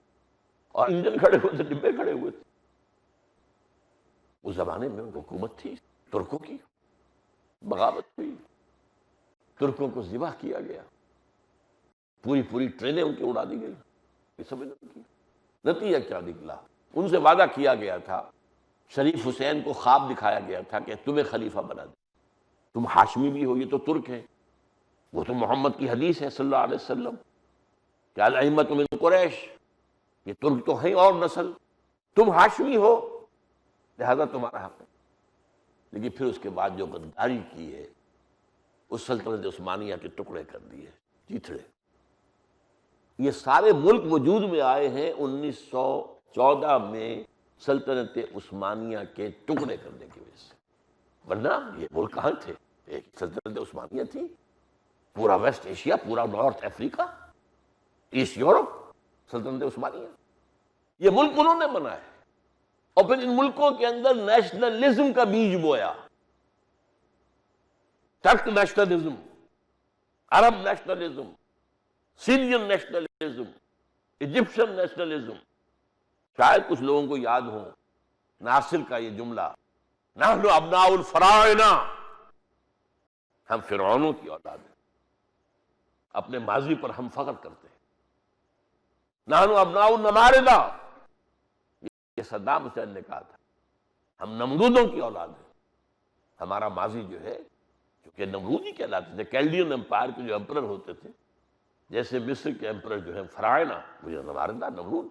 اور انجن کھڑے ہوئے تھے، ڈبے کھڑے ہوئے تھے۔ اس زمانے میں حکومت تھی ترکوں کی، بغاوت ہوئی، ترکوں کو ذبح کیا گیا، پوری ٹرینیں ان کی اڑا دی گئی، یہ سب کی۔ نتیجہ کیا نکلا؟ ان سے وعدہ کیا گیا تھا، شریف حسین کو خواب دکھایا گیا تھا کہ تمہیں خلیفہ بنا دیں، تم ہاشمی بھی ہو، یہ تو ترک ہے، وہ تو محمد کی حدیث ہے صلی اللہ علیہ وسلم کہ الائمۃ من قریش، یہ ترک تو ہیں اور نسل، تم ہاشمی ہو، لہذا تمہارا حق ہے۔ لیکن پھر اس کے بعد جو غداری کی ہے، اس سلطنت عثمانیہ کے ٹکڑے کر دیے، چیتھڑے۔ یہ سارے ملک وجود میں آئے ہیں 1914 میں سلطنت عثمانیہ کے ٹکڑے کرنے کی وجہ سے، ورنہ یہ ملک کہاں تھے؟ ایک سلطنت عثمانیہ تھی، پورا ویسٹ ایشیا، پورا نارتھ افریقہ، ایسٹ یورپ، سلطنت عثمانیہ۔ یہ ملک انہوں نے بنائے، اور پھر ان ملکوں کے اندر نیشنلزم کا بیج بویا، ترک نیشنلزم، عرب نیشنلزم، سیرین نیشنلزم، ایجپشن نیشنلزم۔ شاید کچھ لوگوں کو یاد ہو ناصر کا یہ جملہ، نحن ابناء الفراعنہ، ہم فرعونوں کی اولاد ہیں، اپنے ماضی پر ہم فخر کرتے ہیں۔ نحن ابناء النماردہ، یہ صدام حسین نے کہا تھا، ہم نمرودوں کی اولاد ہیں، ہمارا ماضی جو ہے، کیونکہ نمرود ہی کہلاتے تھے، کیلڈین امپائر کے جو امپرر ہوتے تھے، جیسے مصر کے امپرر جو ہیں فراعنہ، وہ نماردہ، نمرود۔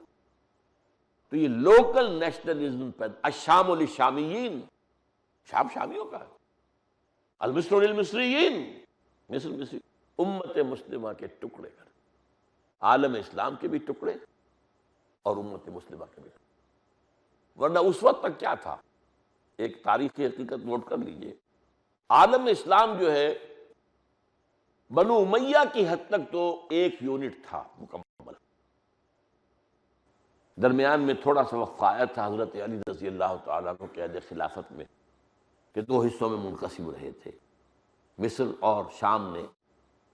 تو یہ لوکل نیشنلزم پیدا، الشام للشامیین، شام شامیوں کا ہے، المصر للمصریین، مصر مصری، امت مسلمہ کے ٹکڑے کر، عالم اسلام کے بھی ٹکڑے اور امت مسلمہ کے بھی ٹکڑے۔ ورنہ اس وقت تک کیا تھا؟ ایک تاریخی حقیقت نوٹ کر لیجئے، عالم اسلام جو ہے بنو امیہ کی حد تک تو ایک یونٹ تھا مکمل، درمیان میں تھوڑا سا وقفہ آیا تھا حضرت علی رضی اللہ تعالیٰ عنہ کے عہد خلافت میں، کہ دو حصوں میں منقسم رہے تھے، مصر اور شام نے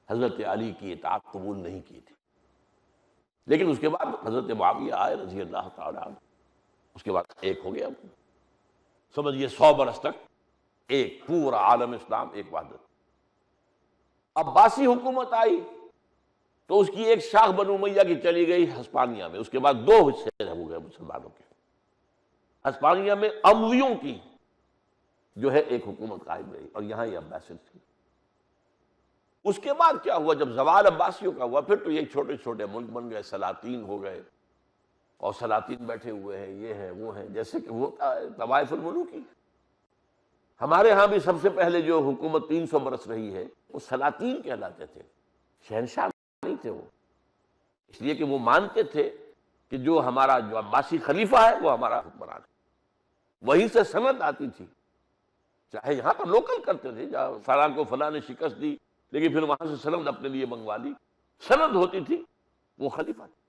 حضرت علی کی اطاعت قبول نہیں کی تھی، لیکن اس کے بعد حضرت معاویہ آئے رضی اللہ تعالیٰ عنہ، اس کے بعد ایک ہو گیا، سمجھئے 100 برس تک ایک پورا عالم اسلام، ایک وحدت۔ عباسی حکومت آئی تو اس کی ایک شاخ بنو امیہ کی چلی گئی ہسپانیہ میں، اس کے بعد 2 حصے ہو گئے مسلمانوں کے، ہسپانیہ میں امویوں کی جو ہے ایک حکومت قائم رہی، اور یہاں یہ عباسیوں تھی۔ اس کے بعد کیا ہوا؟ جب زوال عباسیوں کا ہوا، پھر تو یہ چھوٹے چھوٹے ملک بن گئے، سلاطین ہو گئے، اور سلاطین بیٹھے ہوئے ہیں، یہ ہیں وہ ہیں، جیسے کہ وہ طوائف الملوکی۔ ہمارے ہاں بھی سب سے پہلے جو حکومت 300 برس رہی ہے، وہ سلاطین کہلاتے تھے، شہنشاہ نہیں تھے وہ، اس لیے کہ وہ مانتے تھے کہ جو ہمارا جو عباسی خلیفہ ہے وہ ہمارا حکمران ہے، وہیں سے سند آتی تھی، چاہے یہاں پر لوکل کرتے تھے، جہاں فلاں کو فلاں نے شکست دی، لیکن پھر وہاں سے سند اپنے لیے منگوا لی. سند ہوتی تھی وہ خلیفہ تھی،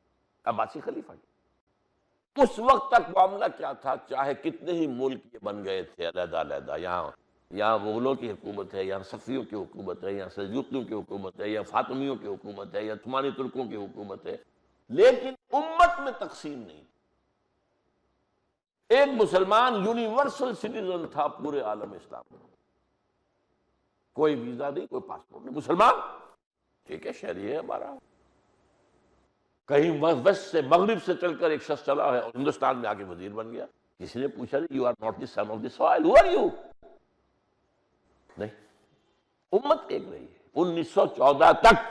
عباسی خلیفہ تھی. اس وقت تک معاملہ کیا تھا، چاہے کتنے ہی ملک یہ بن گئے تھے علیحدہ علیحدہ، یہاں مغلوں کی حکومت ہے، یہاں صفویوں کی حکومت ہے، یہاں سلجوقیوں کی حکومت ہے، یا فاطمیوں کی حکومت ہے، یا عثمانی ترکوں کی حکومت ہے، لیکن امت میں تقسیم نہیں. ایک مسلمان یونیورسل سٹیزن تھا پورے عالم اسلام میں. کوئی ویزا نہیں، کوئی پاسپورٹ نہیں، مسلمان ٹھیک ہے، شہری ہے ہمارا. کہیں ویسٹ سے مغرب سے چل کر ایک شخص چلا ہے اور ہندوستان میں آ کے وزیر بن گیا. کسی نے پوچھا نہیں you are not the son of the soil, who are you? نہیں. امت ایک رہی ہے 1914 تک.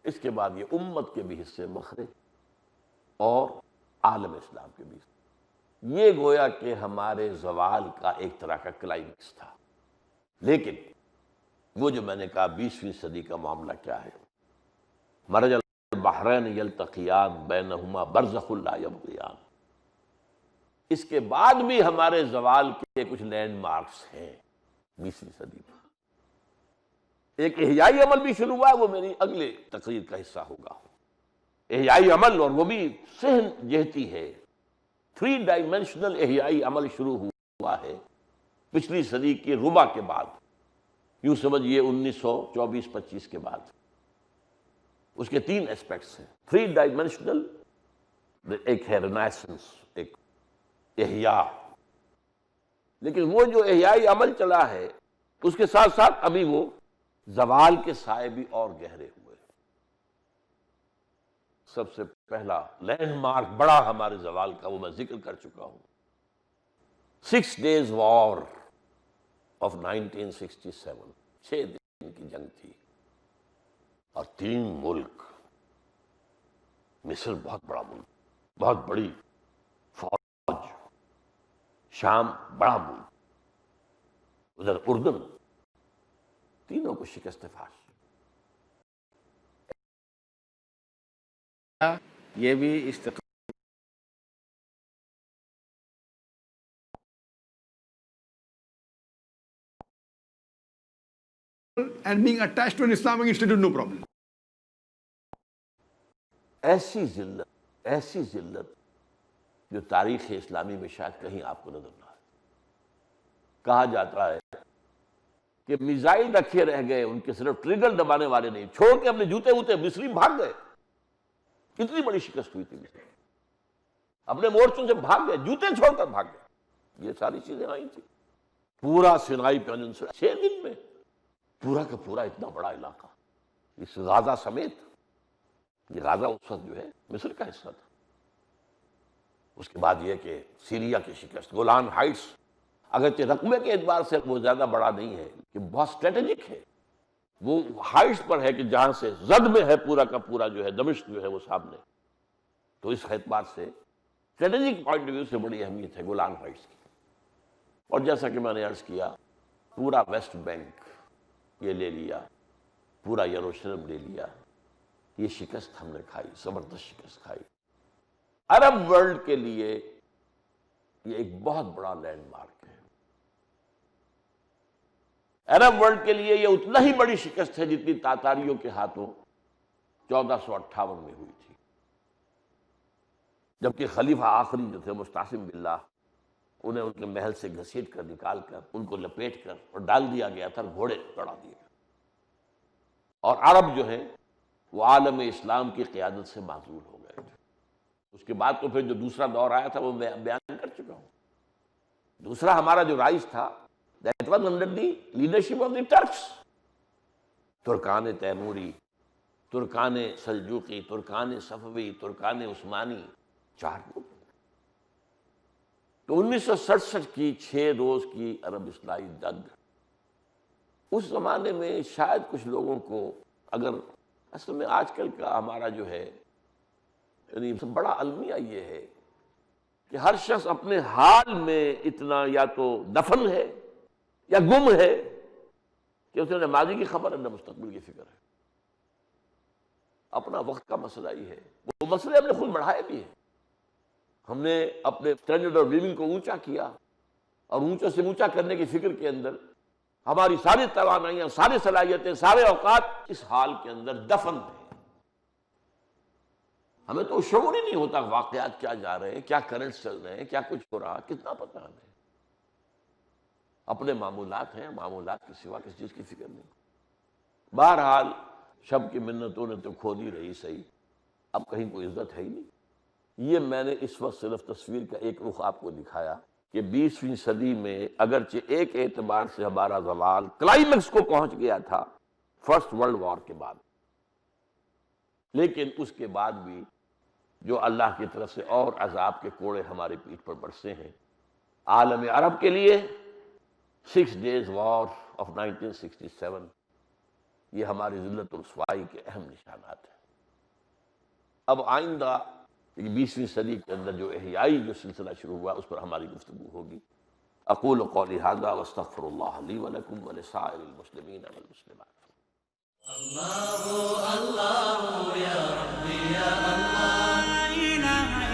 اس کے بعد یہ امت کے بھی حصے مخرج اور عالم اسلام کے بھی حصے. یہ گویا کہ ہمارے زوال کا ایک طرح کا کلائمیکس تھا. لیکن وہ جو میں نے کہا 20ویں صدی کا معاملہ کیا ہے، مرج البحرین یلتقیان بینہما برزخ لا یبغیان. اس کے بعد بھی ہمارے زوال کے کچھ لینڈ مارکس ہیں 20ویں صدی میں. ایک احیائی عمل بھی شروع ہوا ہے، وہ میری اگلے تقریر کا حصہ ہوگا. احیائی عمل، اور وہ بھی صحن جہتی ہے. 3 ڈائمینشنل احیائی عمل شروع ہوا ہے پچھلی صدی کے ربع کے بعد. یوں سمجھئے 1924-25 کے بعد. اس کے 3 اسپیکٹس ہیں. 3 ڈائمینشنل، ایک ہے رینیسنس، ایک احیاء. لیکن وہ جو احیائی عمل چلا ہے اس کے ساتھ ساتھ ابھی وہ زوال کے سائے بھی اور گہرے ہوئے. سب سے پہلا لینڈ مارک بڑا ہمارے زوال کا وہ میں ذکر کر چکا ہوں، 6 days وار آف 1967. 6 دن کی جنگ تھی اور 3 ملک. مصر بہت بڑا ملک، بہت بڑی فوج. شام بڑا ملک، ادھر اردن. تینوں کو شکست فاش. یہ بھی استقامت and being attached to an Islamic institute, no problem. ایسی ذلت جو تاریخ اسلامی میں شاید کہیں آپ کو نظر نہ آئے. کہا جاتا ہے کہ میزائل رکھے رہ گئے، ان کے صرف ٹریگر دبانے والے نہیں، چھوڑ کے اپنے جوتے ووتے مصری بھاگ گئے. کتنی بڑی شکست ہوئی تھی مصر، اپنے مورچوں سے بھاگ گئے، جوتے چھوڑ کر بھاگ گئے. یہ ساری چیزیں آئی تھی. پورا سینائی پیننسولا 6 دن میں پورا کا پورا اتنا بڑا علاقہ، اس غازہ سمیت. یہ غازہ اس وقت جو ہے مصر کا حصہ تھا. اس کے بعد یہ کہ سیریا کی شکست، گولان ہائٹس، اگرچہ رقبے کے اعتبار سے وہ زیادہ بڑا نہیں ہے کہ بہت اسٹریٹجک ہے. وہ ہائٹس پر ہے کہ جہاں سے زد میں ہے پورا کا پورا جو ہے دمشق جو ہے وہ سامنے. تو اس اعتبار سے اسٹریٹجک پوائنٹ آف ویو سے بڑی اہمیت ہے گولان ہائٹس کی. اور جیسا کہ میں نے عرض کیا، پورا ویسٹ بینک یہ لے لیا، پورا یروشلم لے لیا. یہ شکست ہم نے کھائی، زبردست شکست کھائی. عرب ورلڈ کے لیے یہ ایک بہت بڑا لینڈ مارک ہے. عرب ورلڈ کے لیے یہ اتنا ہی بڑی شکست ہے جتنی تاتاریوں کے ہاتھوں 1458 میں ہوئی تھی، جبکہ خلیفہ آخری جو تھے مستعصم باللہ، انہیں ان کے محل سے گھسیٹ کر نکال کر ان کو لپیٹ کر اور ڈال دیا گیا تھا، گھوڑے چڑھا دیے گئے. اور عرب جو ہیں وہ عالم اسلام کی قیادت سے معزول ہو گئے تھے. اس کے بعد تو پھر جو دوسرا دور آیا تھا وہ میں بیان کر چکا ہوں. دوسرا ہمارا جو رائج تھا that was under the leadership of the Turks. Terken Timuri, Terken Seljuqi, Terken صفوی، Terken Usmani, 4 لوگ. تو 1967 کی 6 روز کی عرب اصلاحی جنگ، اس زمانے میں شاید کچھ لوگوں کو، اگر اصل میں آج کل کا ہمارا جو ہے یعنی بڑا المیہ یہ ہے کہ ہر شخص اپنے حال میں اتنا یا تو دفن ہے یا گم ہے کہ اسے نہ ماضی کی خبر ہے نہ مستقبل کی فکر ہے. اپنا وقت کا مسئلہ ہی ہے. وہ مسئلے ہم نے خود بڑھائے بھی ہیں. ہم نے اپنے اسٹینڈرڈ آف لیونگ کو اونچا کیا، اور اونچا سے اونچا کرنے کی فکر کے اندر ہماری ساری توانائیاں، ساری صلاحیتیں، سارے اوقات اس حال کے اندر دفن تھے۔ ہمیں تو شعور ہی نہیں ہوتا واقعات کیا جا رہے ہیں، کیا کرنٹس چل رہے ہیں، کیا کچھ ہو رہا، کتنا پتہ ہمیں۔ اپنے معمولات ہیں، معمولات کے سوا کسی چیز کی فکر نہیں۔ بہرحال شب کی منتوں نے تو کھو دی رہی صحیح، اب کہیں کوئی عزت ہے ہی نہیں۔ یہ میں نے اس وقت صرف تصویر کا ایک رخ آپ کو دکھایا کہ 20ویں صدی میں اگرچہ ایک اعتبار سے ہمارا زوال کلائمیکس کو پہنچ گیا تھا فرسٹ ورلڈ وار کے بعد، لیکن اس کے بعد بھی جو اللہ کی طرف سے اور عذاب کے کوڑے ہماری پیٹھ پر برسے ہیں، عالم عرب کے لیے 6 days وار آف 1967 یہ ہماری ذلت و رسوائی کے اہم نشانات ہیں۔ اب آئندہ 20ویں صدی کے اندر جو احیائی جو سلسلہ شروع ہوا اس پر ہماری گفتگو ہوگی۔ اقول قولی ھذا واستغفر اللہ لی ولکم ولسائر المسلمین والمسلمات۔ اللہ اللہ یا ربی یا اللہ، لا الہ